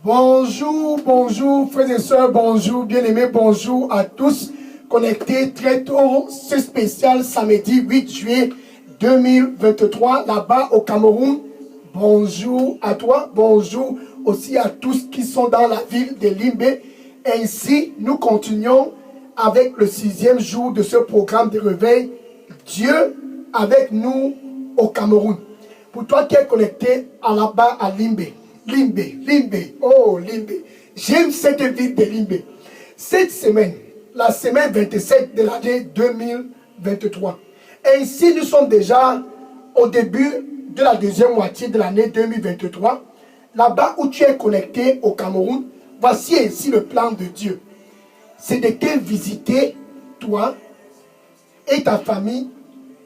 Bonjour, bonjour, frères et sœurs, bonjour, bien-aimés, bonjour à tous. Connectés très tôt, ce spécial samedi 8 juillet 2023, là-bas au Cameroun. Bonjour à toi, bonjour aussi à tous qui sont dans la ville de Limbé. Ainsi, nous continuons avec le 6e jour de ce programme de réveil. Dieu avec nous au Cameroun. Pour toi qui es connecté là-bas à Limbé, Limbé, oh Limbé, j'aime cette ville de Limbé. Cette semaine, la semaine 27 de l'année 2023. Ainsi, nous sommes déjà au début de la deuxième moitié de l'année 2023. Là-bas où tu es connecté au Cameroun, voici ainsi le plan de Dieu. C'est de te visiter, toi et ta famille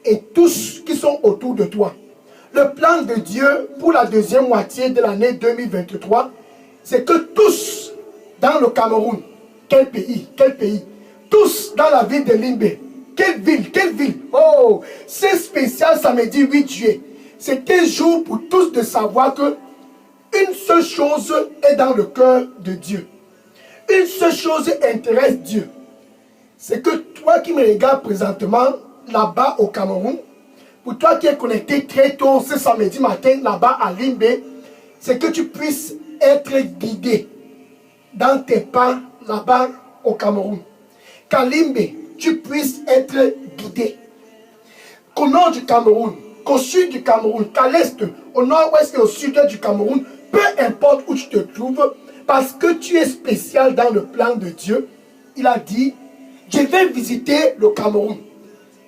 et tous qui sont autour de toi. Le plan de Dieu pour la deuxième moitié de l'année 2023, c'est que tous dans le Cameroun, quel pays, tous dans la ville de Limbé, quelle ville, oh, c'est spécial samedi 8 juillet. C'est un jour pour tous de savoir que une seule chose est dans le cœur de Dieu. Une seule chose intéresse Dieu. C'est que toi qui me regardes présentement là-bas au Cameroun, pour toi qui es connecté très tôt ce samedi matin là-bas à Limbé, c'est que tu puisses être guidé dans tes pas là-bas au Cameroun. Qu'à Limbé, tu puisses être guidé. Qu'au nord du Cameroun, qu'au sud du Cameroun, qu'à l'est, au nord-ouest et au sud du Cameroun, peu importe où tu te trouves, parce que tu es spécial dans le plan de Dieu, il a dit, je vais visiter le Cameroun.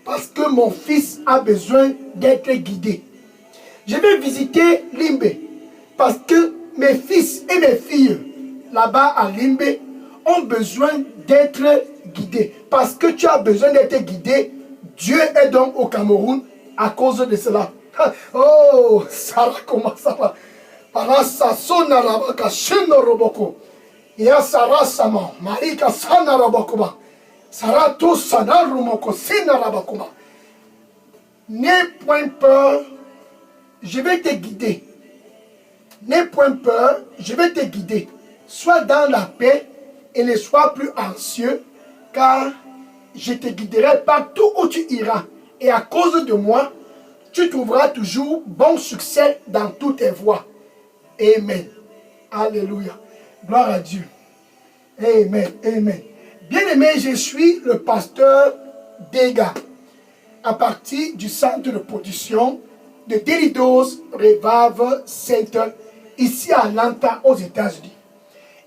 Parce que mon fils a besoin d'être guidé. Je vais visiter Limbé. Parce que mes fils et mes filles, là-bas à Limbé, ont besoin d'être guidés. Parce que tu as besoin d'être guidé, Dieu est donc au Cameroun à cause de cela. Oh, Sarah, comment ça va? Parasa sona rabaka shino roboko. Ya Sarah sama, marika sana roboko. N'aie point peur, je vais te guider. N'aie point peur, je vais te guider. Sois dans la paix et ne sois plus anxieux, car je te guiderai partout où tu iras. Et à cause de moi, tu trouveras toujours bon succès dans toutes tes voies. Amen. Alléluia. Gloire à Dieu. Amen. Amen. Bien-aimé, je suis le pasteur Dega, à partir du centre de production de Delidos Revive Center, ici à Atlanta, aux États-Unis.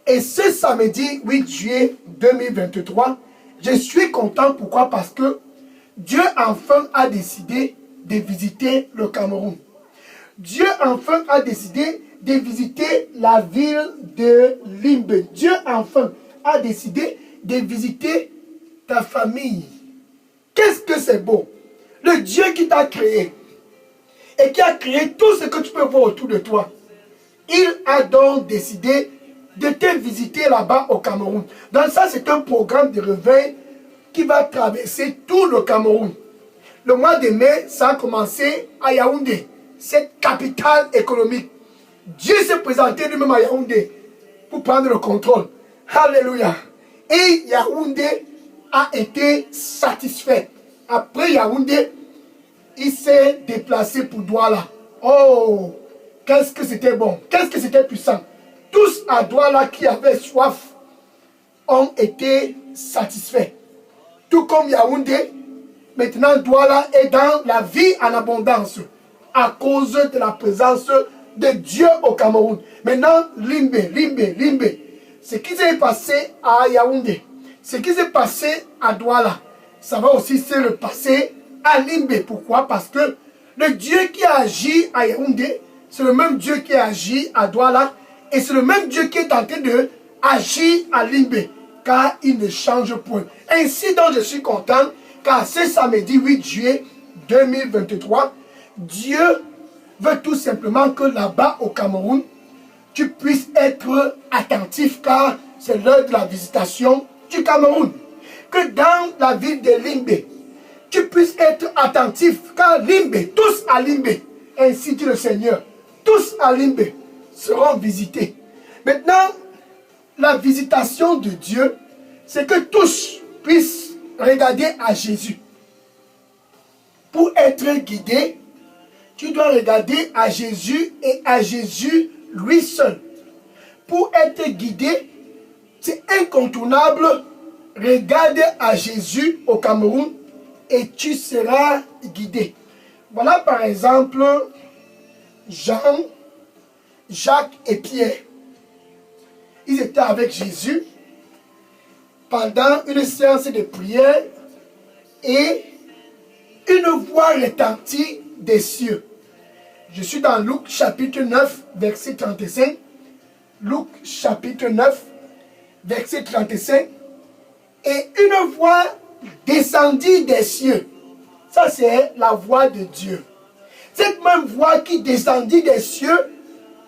Et ce samedi 8 juillet 2023, je suis content. Pourquoi? Parce que Dieu enfin a décidé de visiter le Cameroun. Dieu enfin a décidé de visiter la ville de Limbé. Dieu enfin a décidé de visiter ta famille. Qu'est-ce que c'est beau? Le Dieu qui t'a créé et qui a créé tout ce que tu peux voir autour de toi, il a donc décidé de te visiter là-bas au Cameroun. Donc ça, c'est un programme de réveil qui va traverser tout le Cameroun. Le mois de mai, ça a commencé à Yaoundé, cette capitale économique. Dieu s'est présenté lui-même à Yaoundé pour prendre le contrôle. Alléluia. Et Yaoundé a été satisfait. Après Yaoundé, il s'est déplacé pour Douala. Oh, qu'est-ce que c'était bon, qu'est-ce que c'était puissant. Tous à Douala qui avaient soif ont été satisfaits. Tout comme Yaoundé, maintenant Douala est dans la vie en abondance à cause de la présence de Dieu au Cameroun. Maintenant, Limbé. Ce qui s'est passé à Yaoundé, ce qui s'est passé à Douala, ça va aussi se repasser à Limbé. Pourquoi? Parce que le Dieu qui a agi à Yaoundé, c'est le même Dieu qui a agi à Douala, et c'est le même Dieu qui est en train de agir à Limbé, car il ne change point. Ainsi donc je suis content, car ce samedi 8 juillet 2023, Dieu veut tout simplement que là-bas au Cameroun, tu puisses être attentif, car c'est l'heure de la visitation du Cameroun. Que dans la ville de Limbé, tu puisses être attentif, car Limbé, tous à Limbé, ainsi dit le Seigneur, tous à Limbé seront visités. Maintenant, la visitation de Dieu, c'est que tous puissent regarder à Jésus. Pour être guidé, tu dois regarder à Jésus et à Jésus lui seul. Pour être guidé, c'est incontournable. Regarde à Jésus au Cameroun et tu seras guidé. Voilà par exemple Jean, Jacques et Pierre. Ils étaient avec Jésus pendant une séance de prière et une voix retentit des cieux. Je suis dans Luc chapitre 9, verset 35. Luc chapitre 9, verset 35. Et une voix descendit des cieux. Ça, c'est la voix de Dieu. Cette même voix qui descendit des cieux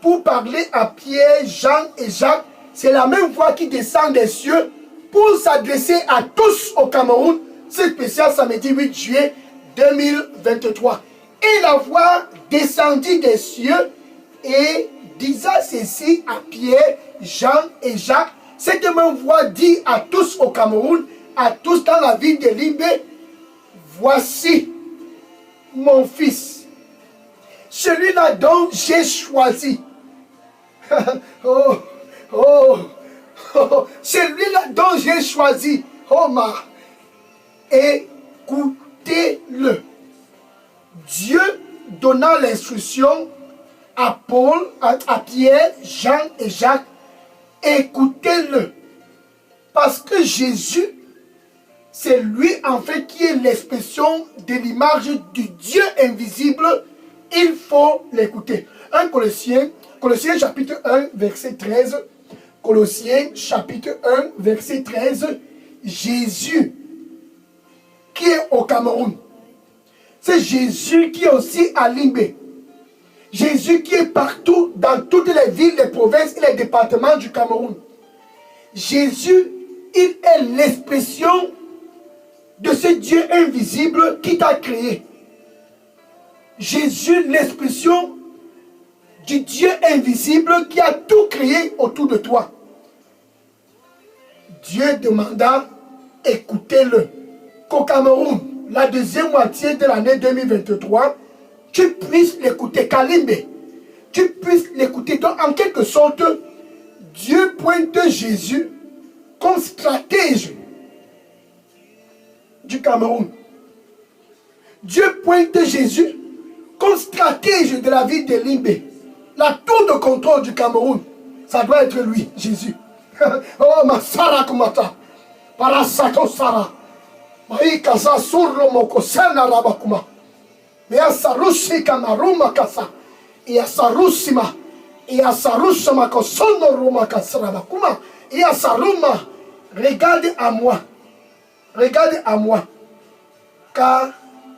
pour parler à Pierre, Jean et Jacques, c'est la même voix qui descend des cieux pour s'adresser à tous au Cameroun. C'est spécial samedi 8 juillet 2023. Et la voix descendit des cieux et disait ceci à Pierre, Jean et Jacques. Cette même voix dit à tous au Cameroun, à tous dans la ville de Limbé, voici mon fils, celui-là dont j'ai choisi. Oh, oh, oh, celui-là dont j'ai choisi. Oh ma, écoutez-le. Dieu donna l'instruction à Paul, à Pierre, Jean et Jacques, écoutez-le. Parce que Jésus, c'est lui en fait qui est l'expression de l'image du Dieu invisible. Il faut l'écouter. 1 Colossiens chapitre 1, verset 13. Colossiens chapitre 1, verset 13. Jésus qui est au Cameroun. C'est Jésus qui est aussi à Limbé. Jésus qui est partout dans toutes les villes, les provinces et les départements du Cameroun. Jésus, il est l'expression de ce Dieu invisible qui t'a créé. Jésus, l'expression du Dieu invisible qui a tout créé autour de toi. Dieu demanda, écoutez-le, qu'au Cameroun, la deuxième moitié de l'année 2023, tu puisses l'écouter, Kalimbe, tu puisses l'écouter. Donc, en quelque sorte, Dieu pointe Jésus comme stratège du Cameroun. Dieu pointe Jésus comme stratège de la ville de Limbé. La tour de contrôle du Cameroun, ça doit être lui, Jésus. Oh, ma Sara Kumata, Parasato Sara, Maïkasa Surro Mokosana Rabakuma, Measarushi Kamaruma Kasa, Iasarusima, Iasarusama Kosono Ruma Kasarabakuma, Iasaruma, regarde à moi, car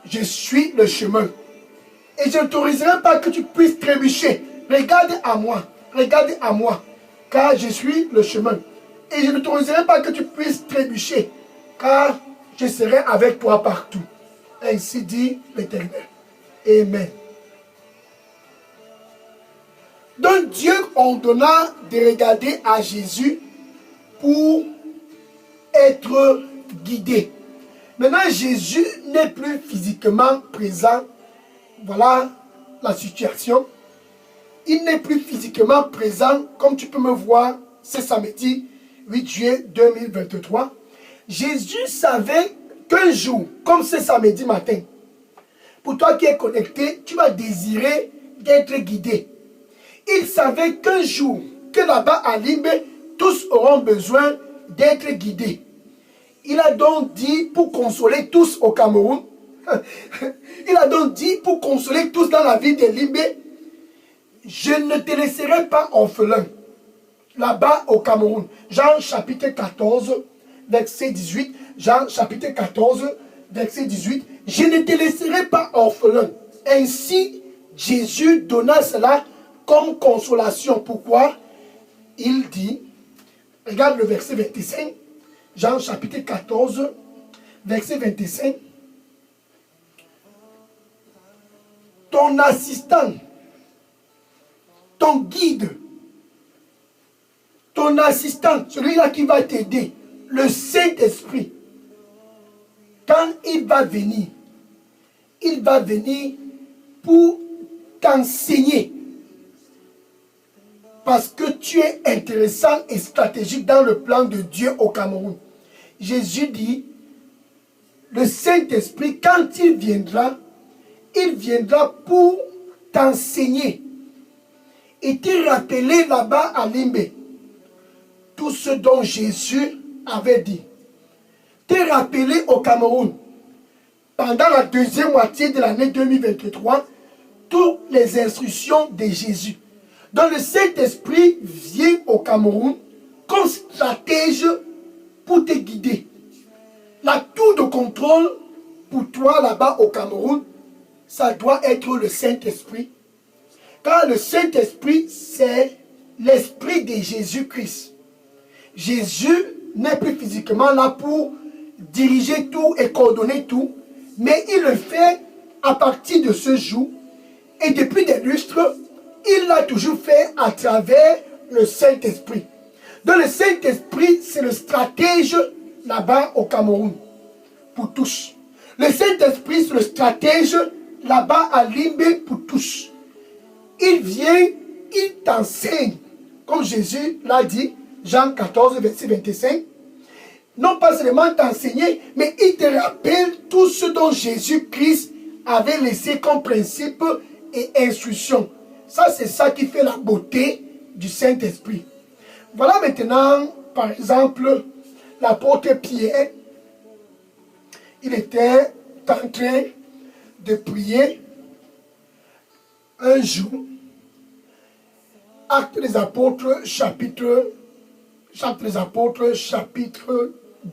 je suis le chemin. Et je n'autoriserai pas que tu puisses trébucher. Regarde à moi, car je suis le chemin. Et je n'autoriserai pas que tu puisses trébucher, car je serai avec toi partout. Ainsi dit l'Éternel. Amen. Donc Dieu ordonna de regarder à Jésus pour être guidé. Maintenant, Jésus n'est plus physiquement présent. Voilà la situation. Il n'est plus physiquement présent, comme tu peux me voir ce samedi 8 juillet 2023. Jésus savait qu'un jour, comme ce samedi matin, pour toi qui es connecté, tu vas désirer d'être guidé. Il savait qu'un jour, que là-bas à Limbé, tous auront besoin d'être guidés. Il a donc dit, pour consoler tous au Cameroun, il a donc dit, pour consoler tous dans la ville de Limbé, je ne te laisserai pas orphelin. Là-bas au Cameroun. Jean chapitre 14, verset 18. Jean chapitre 14, verset 18. Je ne te laisserai pas orphelin. Ainsi, Jésus donna cela comme consolation. Pourquoi? Il dit, regarde le verset 25. Jean chapitre 14, verset 25. Ton assistant, ton guide, ton assistant, celui-là qui va t'aider, le Saint-Esprit, quand il va venir pour t'enseigner. Parce que tu es intéressant et stratégique dans le plan de Dieu au Cameroun. Jésus dit, le Saint-Esprit, quand il viendra pour t'enseigner et te rappeler là-bas à Limbe tout ce dont Jésus avait dit. Te rappeler au Cameroun, pendant la deuxième moitié de l'année 2023, toutes les instructions de Jésus. Donc le Saint-Esprit vient au Cameroun comme stratège pour te guider. La tour de contrôle pour toi là-bas au Cameroun, ça doit être le Saint-Esprit. Car le Saint-Esprit, c'est l'Esprit de Jésus-Christ. Jésus n'est plus physiquement là pour diriger tout et coordonner tout, mais il le fait à partir de ce jour. Et depuis des lustres, il l'a toujours fait à travers le Saint-Esprit. Donc le Saint-Esprit, c'est le stratège là-bas au Cameroun, pour tous. Le Saint-Esprit, c'est le stratège là-bas à Limbe pour tous. Il vient, il t'enseigne, comme Jésus l'a dit, Jean 14, verset 25. Non pas seulement t'enseigner, mais il te rappelle tout ce dont Jésus-Christ avait laissé comme principe et instruction. Ça, c'est ça qui fait la beauté du Saint-Esprit. Voilà maintenant, par exemple, l'apôtre Pierre. Il était en train de prier un jour. Actes des Apôtres, chapitre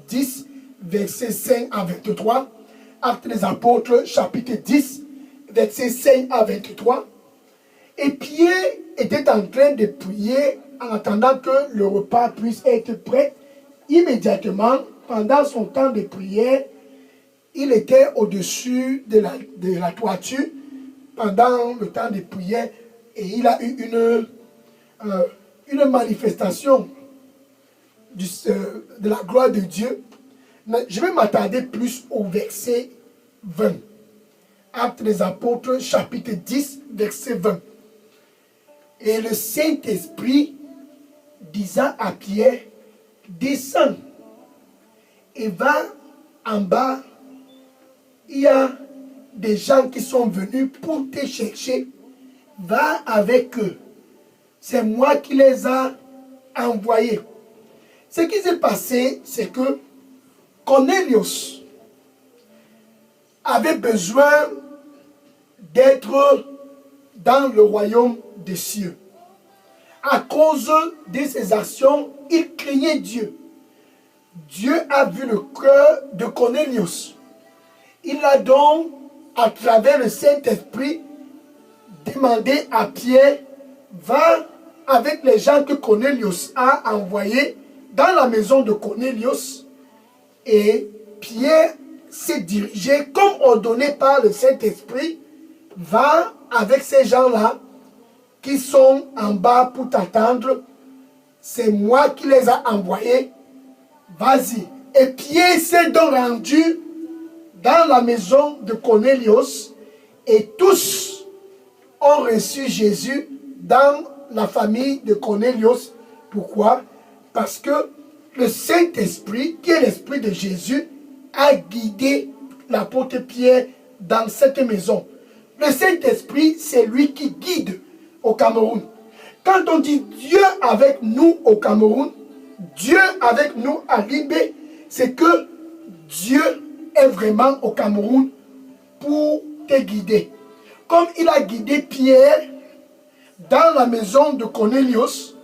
10, versets 5 à 23. Actes des Apôtres, chapitre 10, versets 5 à 23. Et Pierre était en train de prier en attendant que le repas puisse être prêt. Immédiatement, pendant son temps de prière, il était au-dessus de la toiture pendant le temps de prière et il a eu une manifestation de la gloire de Dieu. Mais je vais m'attarder plus au verset 20. Actes des Apôtres, chapitre 10, verset 20. Et le Saint-Esprit disant à Pierre, descends et va en bas. Il y a des gens qui sont venus pour te chercher. Va avec eux. C'est moi qui les ai envoyés. Ce qui s'est passé, c'est que Cornelius avait besoin d'être dans le royaume des cieux. À cause de ses actions, il craignait Dieu. Dieu a vu le cœur de Cornelius. Il a donc, à travers le Saint-Esprit, demandé à Pierre, va avec les gens que Cornelius a envoyés dans la maison de Cornelius. Et Pierre s'est dirigé, comme ordonné par le Saint-Esprit, va avec ces gens-là qui sont en bas pour t'attendre. C'est moi qui les ai envoyés. Vas-y. Et Pierre s'est donc rendu dans la maison de Cornelius et tous ont reçu Jésus dans la famille de Cornelius. Pourquoi? Parce que le Saint-Esprit, qui est l'Esprit de Jésus, a guidé l'apôtre Pierre dans cette maison. Le Saint-Esprit, c'est lui qui guide au Cameroun. Quand on dit Dieu avec nous au Cameroun, Dieu avec nous à Libé, c'est que Dieu est vraiment au Cameroun pour te guider. Comme il a guidé Pierre dans la maison de Cornelius,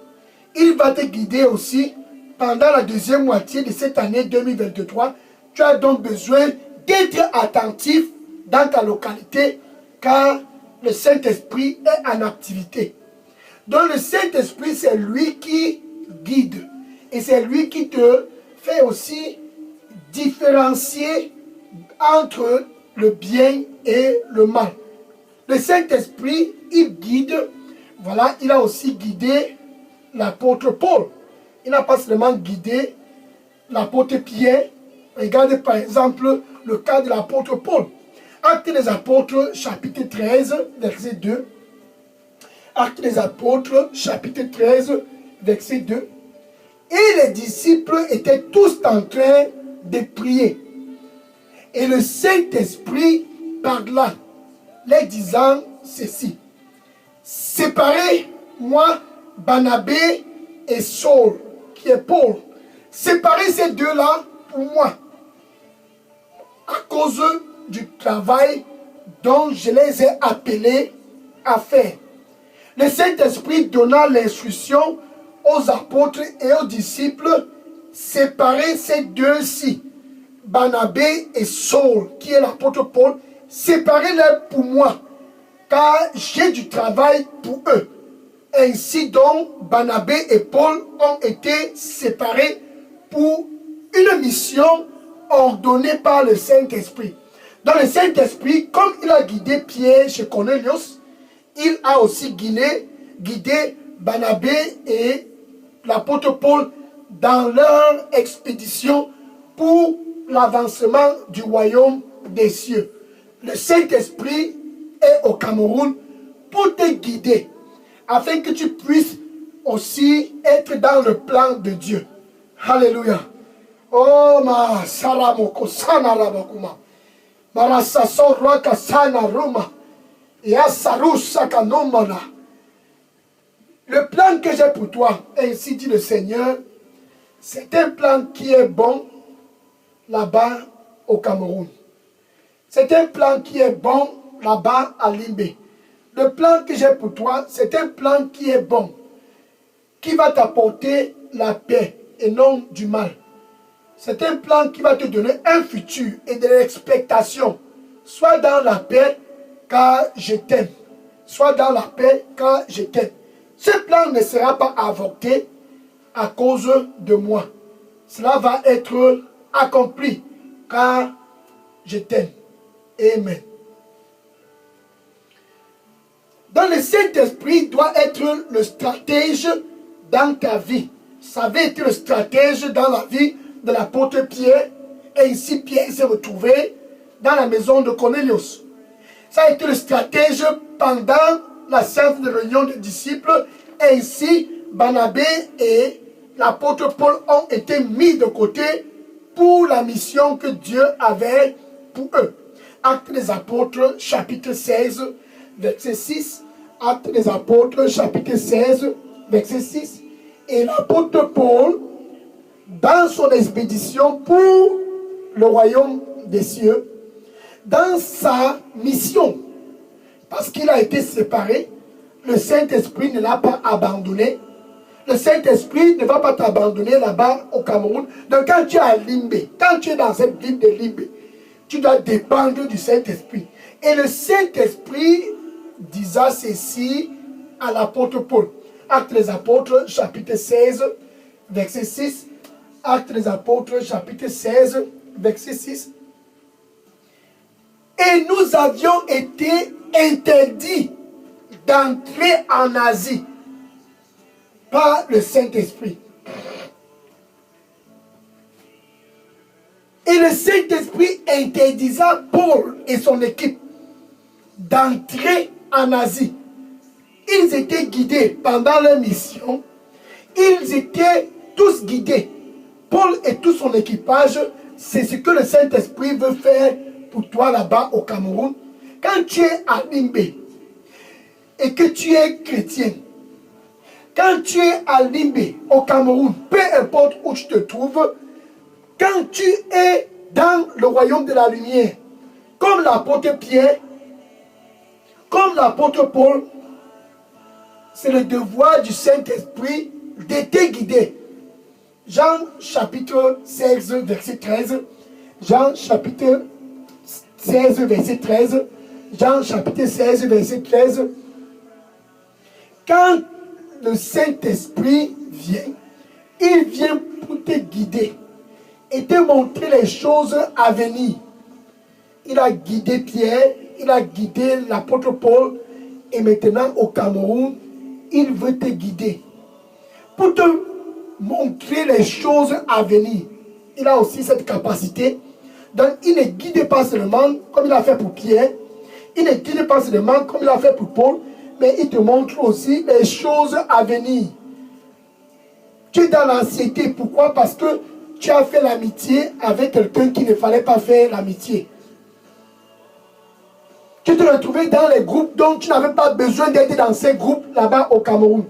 il va te guider aussi pendant la deuxième moitié de cette année 2023. Tu as donc besoin d'être attentif dans ta localité car le Saint-Esprit est en activité. Donc le Saint-Esprit, c'est lui qui guide et c'est lui qui te fait aussi différencier entre le bien et le mal. Le Saint-Esprit, il guide. Voilà, il a aussi guidé l'apôtre Paul. Il n'a pas seulement guidé l'apôtre Pierre. Regardez par exemple le cas de l'apôtre Paul. Actes des apôtres, chapitre 13, verset 2. Actes des apôtres, chapitre 13, verset 2. Et les disciples étaient tous en train de prier. Et le Saint-Esprit parla, les disant ceci. Séparez-moi Barnabé et Saul, qui est Paul. Séparez ces deux-là pour moi, à cause du travail dont je les ai appelés à faire. Le Saint-Esprit donna l'instruction aux apôtres et aux disciples, séparez ces deux-ci, Barnabé et Saul, qui est l'apôtre Paul, séparez-les pour moi, car j'ai du travail pour eux. Ainsi donc, Barnabé et Paul ont été séparés pour une mission ordonnée par le Saint-Esprit. Dans le Saint-Esprit, comme il a guidé Pierre chez Cornelius, il a aussi guidé Barnabé et l'apôtre Paul dans leur expédition pour l'avancement du royaume des cieux. Le Saint-Esprit est au Cameroun pour te guider, afin que tu puisses aussi être dans le plan de Dieu. Alléluia. Oh ma saramoko sana rabakuma. Marasaso roka sana ruma. Ya sarusa kanomana. Le plan que j'ai pour toi, ainsi dit le Seigneur, c'est un plan qui est bon là-bas au Cameroun. C'est un plan qui est bon là-bas à Limbé. Le plan que j'ai pour toi, c'est un plan qui est bon, qui va t'apporter la paix et non du mal. C'est un plan qui va te donner un futur et de l'expectation. Sois dans la paix, car je t'aime. Sois dans la paix, car je t'aime. Ce plan ne sera pas avorté à cause de moi. Cela va être accompli, car je t'aime. Amen. Dans le Saint-Esprit doit être le stratège dans ta vie. Ça avait été le stratège dans la vie de l'apôtre Pierre. Et ici, Pierre s'est retrouvé dans la maison de Cornelius. Ça a été le stratège pendant la sainte réunion des disciples. Et ici, Barnabé et l'apôtre Paul ont été mis de côté pour la mission que Dieu avait pour eux. Actes des apôtres, chapitre 16, verset 6. Actes des apôtres, chapitre 16, verset 6. Et l'apôtre Paul, dans son expédition pour le royaume des cieux, dans sa mission, parce qu'il a été séparé, le Saint-Esprit ne l'a pas abandonné. Le Saint-Esprit ne va pas t'abandonner là-bas au Cameroun. Donc quand tu es à Limbé, quand tu es dans cette ville de Limbé, tu dois dépendre du Saint-Esprit. Et le Saint-Esprit disait ceci à l'apôtre Paul. Actes des apôtres, chapitre 16, verset 6. Actes des apôtres, chapitre 16, verset 6. Et nous avions été interdits d'entrer en Asie par le Saint-Esprit. Et le Saint-Esprit interdisa Paul et son équipe d'entrer en Asie. Ils étaient guidés pendant leur mission. Ils étaient tous guidés. Paul et tout son équipage, c'est ce que le Saint-Esprit veut faire pour toi là-bas au Cameroun. Quand tu es à Limbé et que tu es chrétien, quand tu es à Limbé, au Cameroun, peu importe où tu te trouves, quand tu es dans le royaume de la lumière, comme l'apôtre Pierre, comme l'apôtre Paul, c'est le devoir du Saint-Esprit de te guider. Jean chapitre 16, verset 13. Jean chapitre 16, verset 13. Jean chapitre 16, verset 13. Quand le Saint-Esprit vient, il vient pour te guider et te montrer les choses à venir. Il a guidé Pierre, il a guidé l'apôtre Paul, et maintenant au Cameroun, il veut te guider pour te montrer les choses à venir. Il a aussi cette capacité. Donc, il ne guide pas seulement comme il a fait pour Pierre. Il ne guide pas seulement comme il a fait pour Paul. Mais il te montre aussi les choses à venir. Tu es dans l'anxiété. Pourquoi? Parce que tu as fait l'amitié avec quelqu'un qui ne fallait pas faire l'amitié. Tu te retrouvais dans les groupes dont tu n'avais pas besoin d'être dans ces groupes là-bas au Cameroun.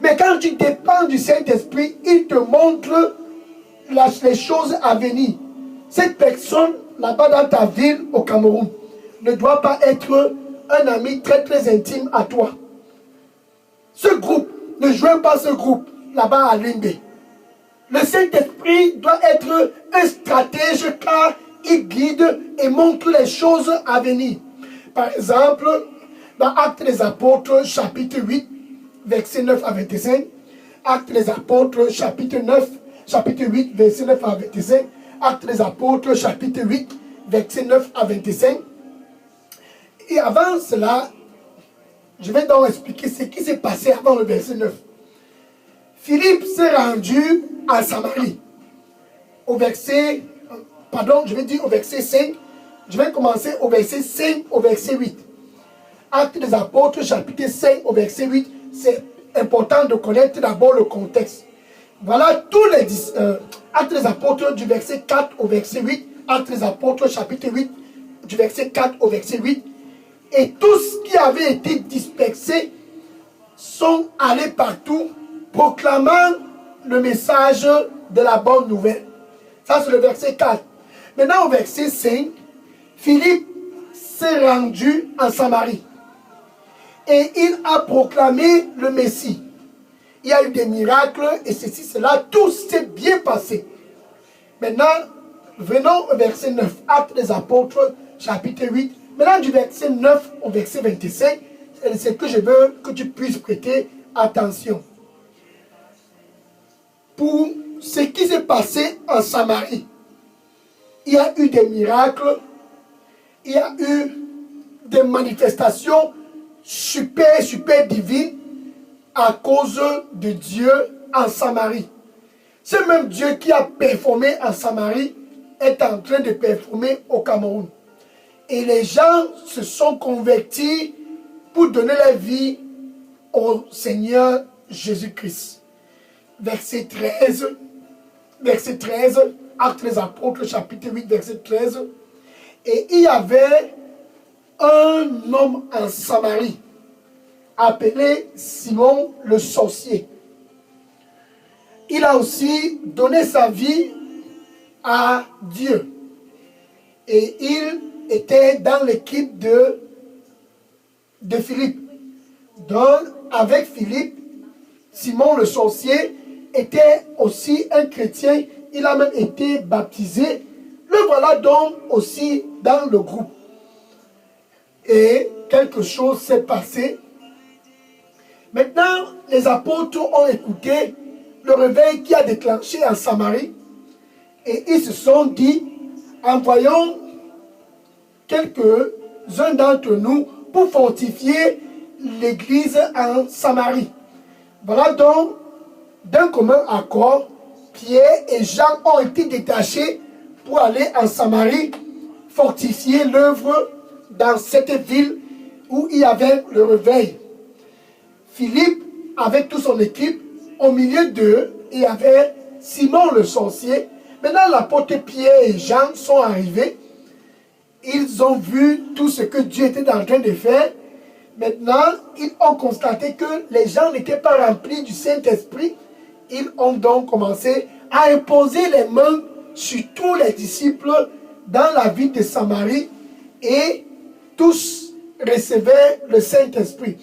Mais quand tu dépends du Saint-Esprit, il te montre les choses à venir. Cette personne là-bas dans ta ville au Cameroun ne doit pas être un ami très très intime à toi. Ce groupe, ne joins pas ce groupe là-bas à Limbe. Le Saint-Esprit doit être un stratège car il guide et montre les choses à venir. Par exemple, dans Actes des Apôtres, chapitre 8, versets 9 à 25, Actes des Apôtres, chapitre 8, verset 9 à 25, Actes des Apôtres, chapitre 8, verset 9 à 25. Et avant cela, je vais donc expliquer ce qui s'est passé avant le verset 9. Philippe s'est rendu à Samarie. Au verset 5. Je vais commencer au verset 5 au verset 8. Actes des Apôtres, chapitre 5 au verset 8. C'est important de connaître d'abord le contexte. Voilà tous les Actes des Apôtres du verset 4 au verset 8. Actes des Apôtres, chapitre 8, du verset 4 au verset 8. Et tous qui avaient été dispersés sont allés partout, proclamant le message de la bonne nouvelle. Ça, c'est le verset 4. Maintenant, au verset 5, Philippe s'est rendu en Samarie. Et il a proclamé le Messie. Il y a eu des miracles, et ceci, cela, tout s'est bien passé. Maintenant, venons au verset 9. Actes des Apôtres, chapitre 8. Maintenant, du verset 9 au verset 25, c'est ce que je veux que tu puisses prêter attention. Pour ce qui s'est passé en Samarie, il y a eu des miracles, il y a eu des manifestations super divines à cause de Dieu en Samarie. Ce même Dieu qui a performé en Samarie est en train de performer au Cameroun. Et les gens se sont convertis pour donner leur vie au Seigneur Jésus-Christ. Verset 13, Actes des Apôtres, chapitre 8, verset 13. Et il y avait un homme en Samarie, appelé Simon le sorcier. Il a aussi donné sa vie à Dieu. Et il était dans l'équipe de Philippe. Donc, avec Philippe, Simon le sorcier était aussi un chrétien. Il a même été baptisé. Le voilà donc aussi dans le groupe. Et quelque chose s'est passé. Maintenant, les apôtres ont écouté le réveil qui a déclenché en Samarie. Et ils se sont dit, envoyons quelques-uns d'entre nous pour fortifier l'église en Samarie. Voilà donc, d'un commun accord, Pierre et Jean ont été détachés pour aller en Samarie fortifier l'œuvre dans cette ville où il y avait le réveil. Philippe, avec toute son équipe, au milieu d'eux, il y avait Simon le sorcier. Maintenant, l'apôtre Pierre et Jean sont arrivés. Ils ont vu tout ce que Dieu était en train de faire. Maintenant, ils ont constaté que les gens n'étaient pas remplis du Saint-Esprit. Ils ont donc commencé à imposer les mains sur tous les disciples dans la ville de Samarie et tous recevaient le Saint-Esprit.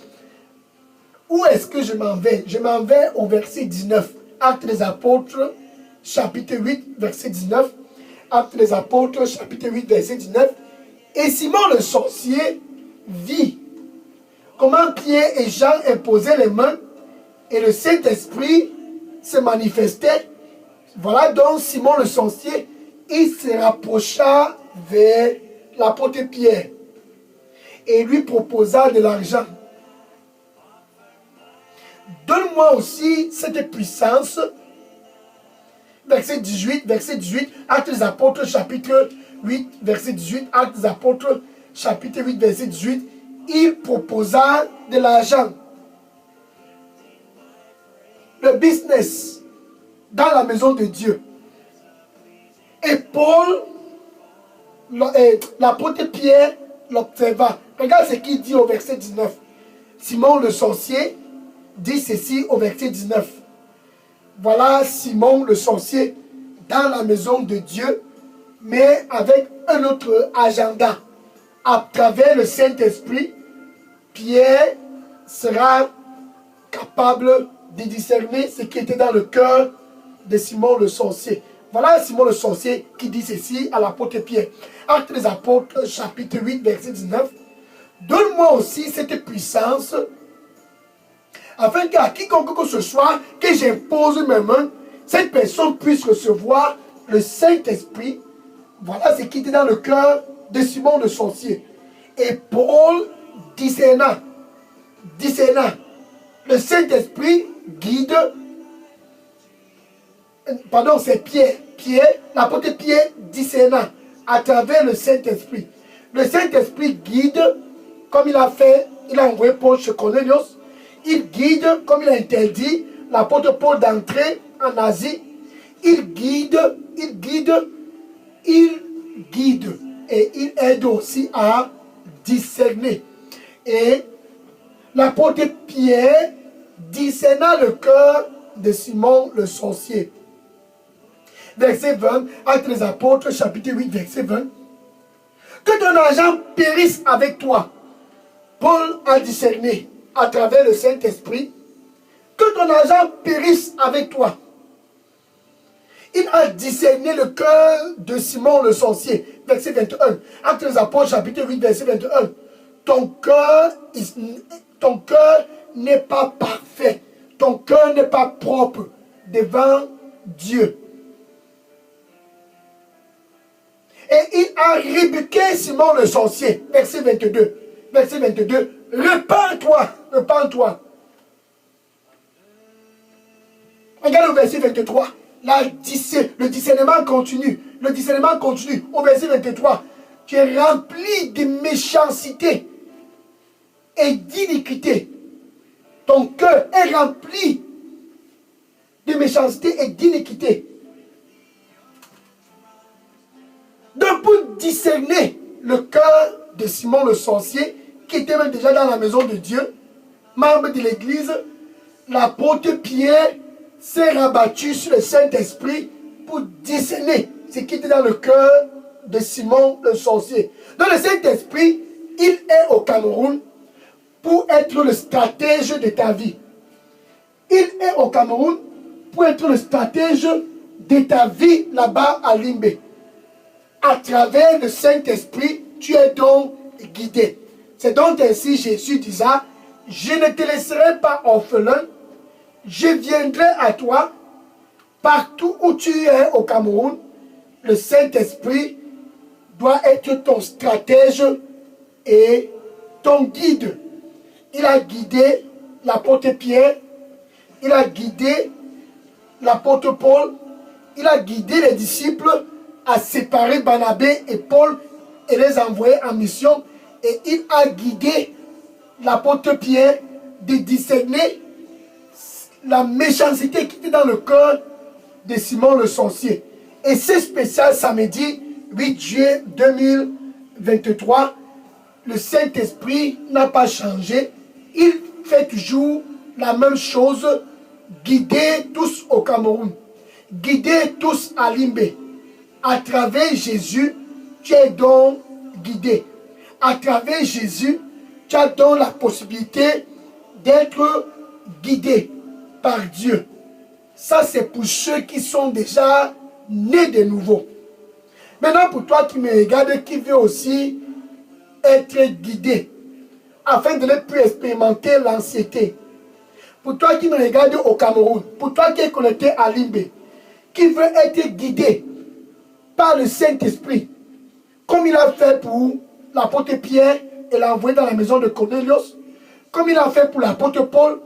Où est-ce que je m'en vais? Je m'en vais au verset 19. Actes des Apôtres, chapitre 8, verset 19. Actes des Apôtres, chapitre 8, verset 19. Et Simon le sorcier vit comment Pierre et Jean imposaient les mains et le Saint-Esprit se manifestait. Voilà donc Simon le sorcier, il se rapprocha vers l'apôtre Pierre et lui proposa de l'argent. Donne-moi aussi cette puissance verset 18, Actes des Apôtres, chapitre 8, verset 18, Actes des Apôtres, chapitre 8, verset 18, il proposa de l'argent. Le business dans la maison de Dieu. Et Paul, l'apôtre Pierre, l'observa. Regarde ce qu'il dit au verset 19. Simon le sorcier dit ceci au verset 19. Voilà Simon le sorcier dans la maison de Dieu, mais avec un autre agenda. À travers le Saint-Esprit, Pierre sera capable de discerner ce qui était dans le cœur de Simon le sorcier. Voilà Simon le sorcier qui dit ceci à l'apôtre Pierre. Actes des Apôtres, chapitre 8, verset 19. Donne-moi aussi cette puissance, afin qu'à quiconque que ce soit, que j'impose mes mains, cette personne puisse recevoir le Saint-Esprit. Voilà ce qui était dans le cœur de Simon le sorcier. Et Paul discerna. Le Saint-Esprit guide. Pardon, c'est Pierre. L'apôtre Pierre discerna à travers le Saint-Esprit. Le Saint-Esprit guide, comme il a fait, il a envoyé Paul chez Cornelius. Il guide, comme il a interdit l'apôtre Paul d'entrer en Asie. Il guide. Et il aide aussi à discerner. Et l'apôtre Pierre discerna le cœur de Simon le sorcier. Verset 20, Actes des Apôtres, chapitre 8, verset 20. Que ton argent périsse avec toi. Paul a discerné à travers le Saint-Esprit. Que ton argent périsse avec toi. Il a discerné le cœur de Simon le sorcier. Verset 21. Actes des Apôtres, chapitre 8, verset 21. Ton cœur n'est pas parfait. Ton cœur n'est pas propre devant Dieu. Et il a rébuqué Simon le sorcier. Verset 22. Verset 22. Repends-toi. Regarde le verset 23. Là, le discernement continue. Au verset 23. Tu es rempli de méchanceté et d'iniquité. Ton cœur est rempli de méchanceté et d'iniquité. Donc pour discerner le cœur de Simon le sorcier, qui était même déjà dans la maison de Dieu, membre de l'église, l'apôtre Pierre s'est rabattu sur le Saint-Esprit pour discerner ce qui était dans le cœur de Simon le sorcier. Donc le Saint-Esprit, il est au Cameroun pour être le stratège de ta vie. Il est au Cameroun pour être le stratège de ta vie là-bas à Limbé. À travers le Saint-Esprit, tu es donc guidé. C'est donc ainsi Jésus disait, je ne te laisserai pas orphelin, je viendrai à toi, partout où tu es au Cameroun, le Saint-Esprit doit être ton stratège et ton guide. Il a guidé l'apôtre Pierre, il a guidé l'apôtre Paul, il a guidé les disciples à séparer Barnabé et Paul et les envoyer en mission. Et il a guidé l'apôtre Pierre de discerner la méchanceté qui était dans le cœur de Simon le sorcier. Et c'est spécial samedi 8 juillet 2023. Le Saint-Esprit n'a pas changé. Il fait toujours la même chose. Guider tous au Cameroun. Guider tous à Limbé. À travers Jésus, tu es donc guidé. À travers Jésus, tu as donc la possibilité d'être guidé par Dieu. Ça, c'est pour ceux qui sont déjà nés de nouveau. Maintenant, pour toi qui me regarde, qui veut aussi être guidé, afin de ne plus expérimenter l'anxiété. Pour toi qui me regarde au Cameroun, pour toi qui es connecté à Limbé, qui veut être guidé par le Saint-Esprit, comme il a fait pour l'apôtre Pierre et l'a envoyé dans la maison de Cornelius, comme il a fait pour l'apôtre Paul,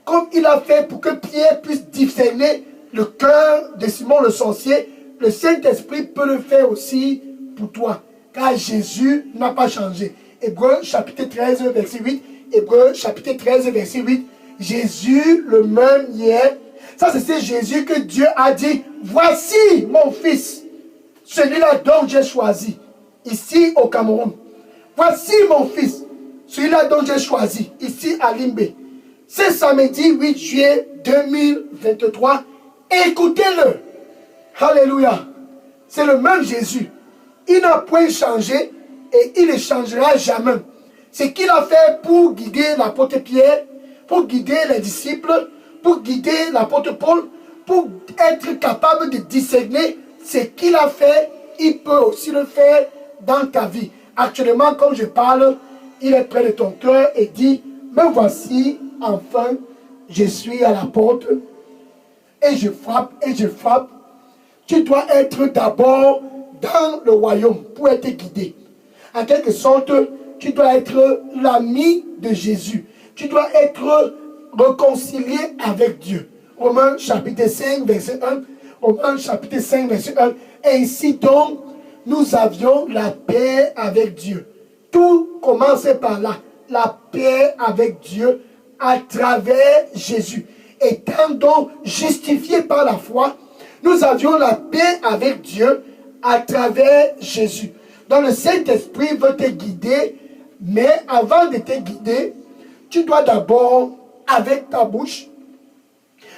comme il a fait pour que Pierre puisse discerner le cœur de Simon le sorcier, le Saint-Esprit peut le faire aussi pour toi. Car Jésus n'a pas changé. Hébreux chapitre 13, verset 8. Hébreux chapitre 13, verset 8. Jésus le même hier. Ça, c'est Jésus que Dieu a dit, voici mon fils, celui-là dont j'ai choisi, ici au Cameroun. Voici mon fils, celui-là dont j'ai choisi, ici à Limbé. C'est samedi 8 juillet 2023. Écoutez-le. Alléluia. C'est le même Jésus. Il n'a point changé et il ne changera jamais. Ce qu'il a fait pour guider l'apôtre Pierre, pour guider les disciples, pour guider l'apôtre Paul, pour être capable de discerner ce qu'il a fait, il peut aussi le faire dans ta vie. Actuellement, comme je parle, il est près de ton cœur et dit, me voici, enfin, je suis à la porte et je frappe et je frappe. Tu dois être d'abord dans le royaume pour être guidé. En quelque sorte, tu dois être l'ami de Jésus. Tu dois être réconcilié avec Dieu. Romains chapitre 5, verset 1. Romains chapitre 5, verset 1. Ainsi donc, nous avions la paix avec Dieu. Tout commence par là. La paix avec Dieu à travers Jésus. Étant donc justifiés par la foi, nous avions la paix avec Dieu à travers Jésus. Donc le Saint-Esprit veut te guider, mais avant de te guider, tu dois d'abord, avec ta bouche,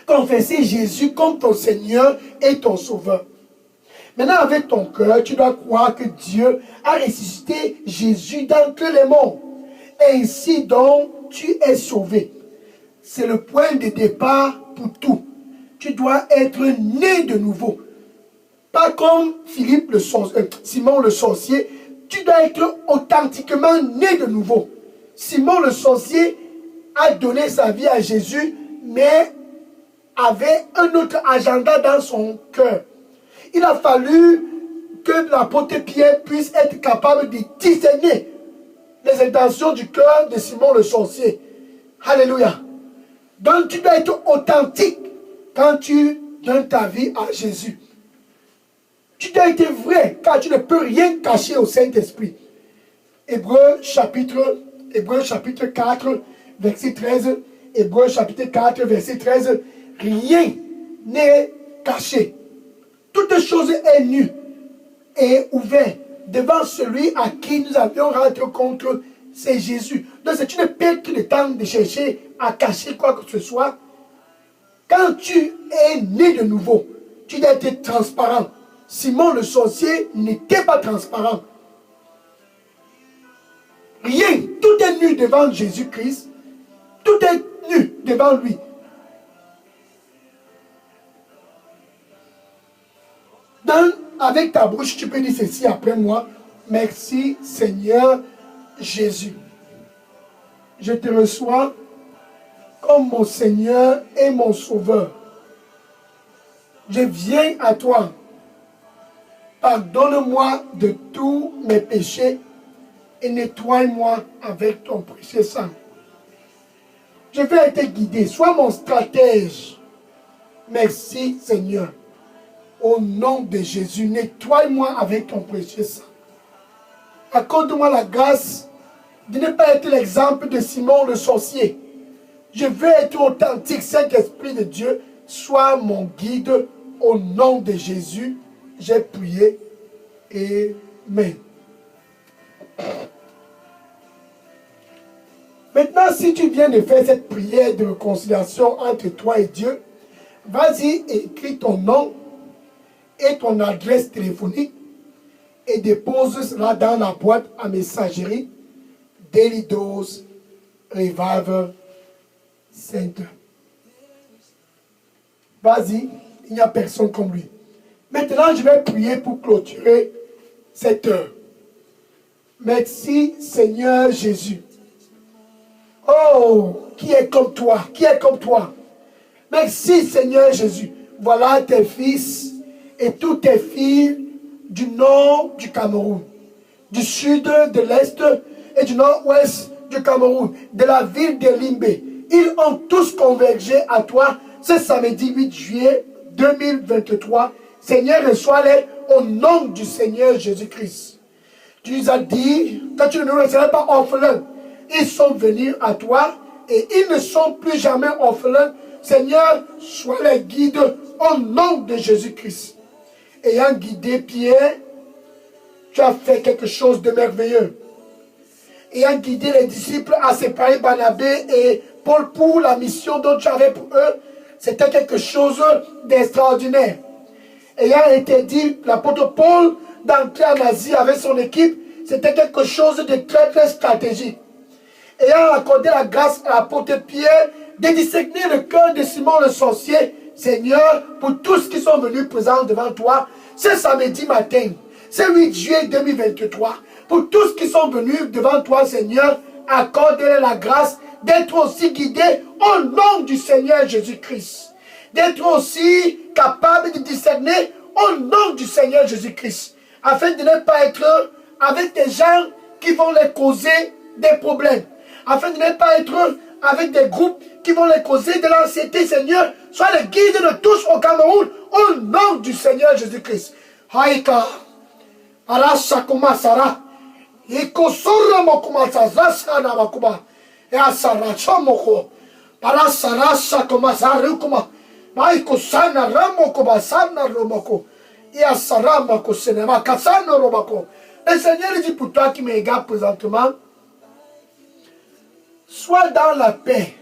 confesser Jésus comme ton Seigneur et ton Sauveur. Maintenant, avec ton cœur, tu dois croire que Dieu a ressuscité Jésus d'entre les morts. Ainsi donc, tu es sauvé. C'est le point de départ pour tout. Tu dois être né de nouveau. Pas comme Simon le sorcier, tu dois être authentiquement né de nouveau. Simon le sorcier a donné sa vie à Jésus, mais avait un autre agenda dans son cœur. Il a fallu que l'apôtre Pierre puisse être capable de discerner les intentions du cœur de Simon le sorcier. Alléluia. Donc tu dois être authentique quand tu donnes ta vie à Jésus. Tu dois être vrai, car tu ne peux rien cacher au Saint-Esprit. Hébreux chapitre 4, verset 13. Hébreux chapitre 4, verset 13. Rien n'est caché. Toute chose est nue et ouverte devant celui à qui nous avions rendu compte, c'est Jésus. Donc c'est une perte de temps de chercher à cacher quoi que ce soit. Quand tu es né de nouveau, tu dois être transparent. Simon le sorcier n'était pas transparent. Rien, tout est nu devant Jésus-Christ. Tout est nu devant lui. Donc, avec ta bouche, tu peux dire ceci après moi. Merci Seigneur Jésus. Je te reçois comme mon Seigneur et mon Sauveur. Je viens à toi. Pardonne-moi de tous mes péchés et nettoie-moi avec ton précieux sang. Je vais être guidé. Sois mon stratège. Merci Seigneur. Au nom de Jésus, nettoie-moi avec ton précieux sang. Accorde-moi la grâce de ne pas être l'exemple de Simon le sorcier. Je veux être authentique. Saint-Esprit de Dieu, sois mon guide. Au nom de Jésus, j'ai prié. Amen. Maintenant, si tu viens de faire cette prière de réconciliation entre toi et Dieu, vas-y, écris ton nom et ton adresse téléphonique et dépose cela dans la boîte à messagerie Daily Dose Revival Center. Vas-y, il n'y a personne comme lui. Maintenant, je vais prier pour clôturer cette heure. Merci Seigneur Jésus. Oh, qui est comme toi? Qui est comme toi? Merci Seigneur Jésus. Voilà tes fils et tous tes filles du nord du Cameroun, du sud, de l'est et du nord-ouest du Cameroun, de la ville de Limbé. Ils ont tous convergé à toi ce samedi 8 juillet 2023. Seigneur, reçois-les au nom du Seigneur Jésus-Christ. Tu nous as dit que tu ne nous laisseras pas orphelins. Ils sont venus à toi et ils ne sont plus jamais orphelins. Seigneur, sois les guides au nom de Jésus-Christ. Ayant guidé Pierre, tu as fait quelque chose de merveilleux. Ayant guidé les disciples à séparer Barnabé et Paul pour la mission dont tu avais pour eux, c'était quelque chose d'extraordinaire. Ayant été dit, l'apôtre Paul, d'entrer en Asie avec son équipe, c'était quelque chose de très très stratégique. Ayant accordé la grâce à l'apôtre Pierre de discerner le cœur de Simon le sorcier, Seigneur, pour tous qui sont venus présents devant toi, ce samedi matin, ce 8 juillet 2023, pour tous qui sont venus devant toi, Seigneur, accorde-leur la grâce d'être aussi guidés au nom du Seigneur Jésus-Christ. D'être aussi capables de discerner au nom du Seigneur Jésus-Christ. Afin de ne pas être avec des gens qui vont les causer des problèmes. Afin de ne pas être avec des groupes qui vont les causer de l'anxiété, Seigneur. Sois le guide de tous au Cameroun au nom du Seigneur Jésus-Christ. Haïka. Arasakuma Sara. Ikosura Mokuma Sazasana Makuba. Et Asara Chamoko. Arasarasa Kuma Sarukuma. Maikosana Ramokuba Sana Romoko. Et Asara Mako Senema Kasano Romako. Le Seigneur dit pour toi qui me regarde présentement, sois dans la paix.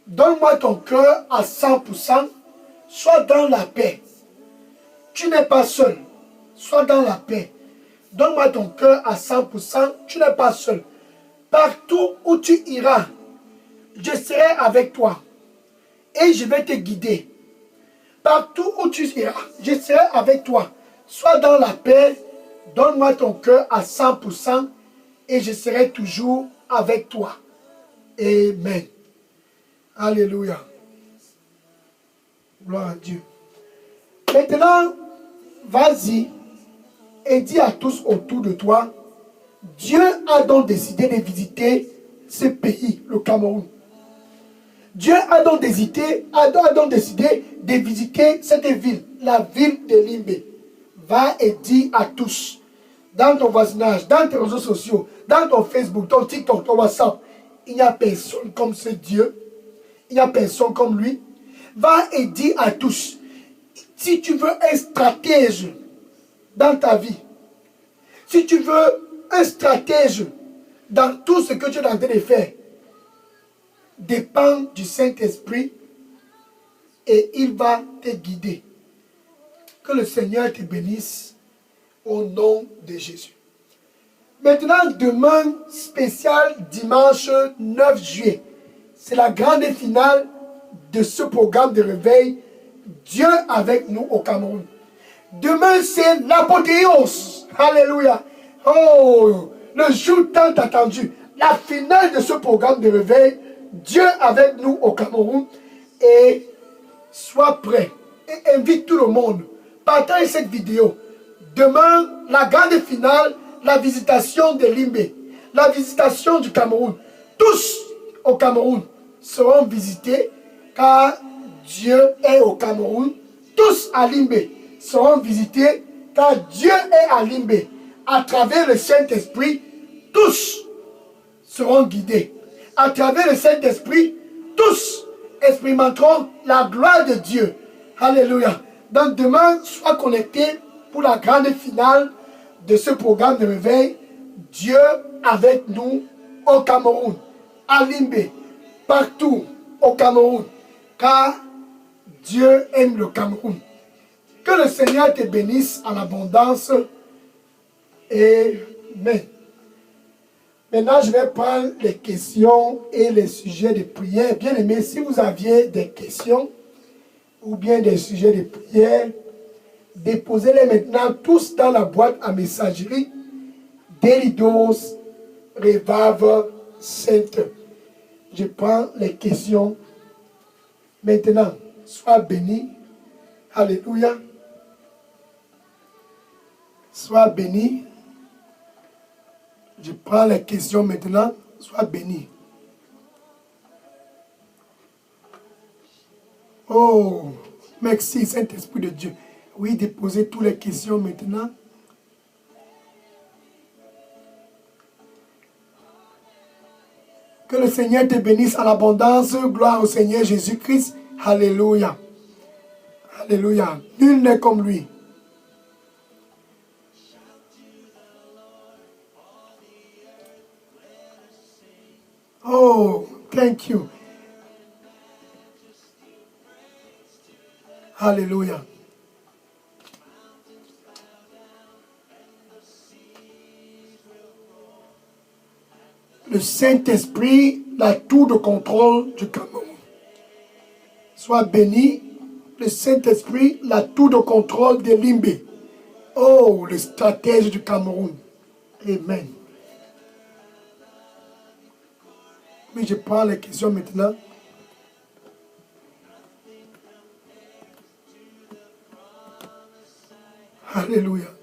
Donne-moi ton cœur à 100%. Sois dans la paix. Tu n'es pas seul. Sois dans la paix. Donne-moi ton cœur à 100%. Tu n'es pas seul. Partout où tu iras, je serai avec toi. Et je vais te guider. Partout où tu iras, je serai avec toi. Sois dans la paix. Donne-moi ton cœur à 100% et je serai toujours avec toi. Amen. Alléluia. Gloire à Dieu. Maintenant, vas-y et dis à tous autour de toi, Dieu a donc décidé de visiter ce pays, le Cameroun. Dieu a donc décidé de visiter cette ville, la ville de Limbe. Va et dis à tous, dans ton voisinage, dans tes réseaux sociaux, dans ton Facebook, ton TikTok, ton WhatsApp, il n'y a personne comme ce Dieu. Il n'y a personne comme lui. Va et dis à tous, si tu veux un stratège dans ta vie, si tu veux un stratège dans tout ce que tu es en train de faire, dépend du Saint-Esprit et il va te guider. Que le Seigneur te bénisse au nom de Jésus. Maintenant, demain, spécial dimanche 9 juillet, c'est la grande finale de ce programme de réveil Dieu avec nous au Cameroun. Demain, c'est l'apothéose. Alléluia. Oh, le jour tant attendu. La finale de ce programme de réveil Dieu avec nous au Cameroun. Et sois prêt. Et invite tout le monde. Partage cette vidéo. Demain, la grande finale, la visitation de Limbe, la visitation du Cameroun. Tous au Cameroun seront visités car Dieu est au Cameroun. Tous à Limbe seront visités car Dieu est à Limbe. À travers le Saint-Esprit, tous seront guidés. À travers le Saint-Esprit, tous expérimenteront la gloire de Dieu. Alléluia. Donc demain, sois connecté pour la grande finale de ce programme de réveil. Dieu avec nous au Cameroun, à Limbe, partout au Cameroun, car Dieu aime le Cameroun. Que le Seigneur te bénisse en abondance. Amen. Maintenant, je vais prendre les questions et les sujets de prière. Bien aimé, si vous aviez des questions ou bien des sujets de prière, déposez-les maintenant tous dans la boîte à messagerie d'Elidos Revival Center. Je prends les questions maintenant. Sois béni. Alléluia. Sois béni. Je prends les questions maintenant. Sois béni. Oh, Merci, Saint-Esprit de Dieu. Oui, déposez toutes les questions maintenant. Que le Seigneur te bénisse en abondance. Gloire au Seigneur Jésus-Christ. Alléluia. Alléluia. Nul n'est comme lui. Oh, thank you. Alléluia. Le Saint-Esprit, la tour de contrôle du Cameroun. Sois béni. Le Saint-Esprit, la tour de contrôle de Limbé. Oh, le stratège du Cameroun. Amen. Mais je prends les questions maintenant. Alléluia.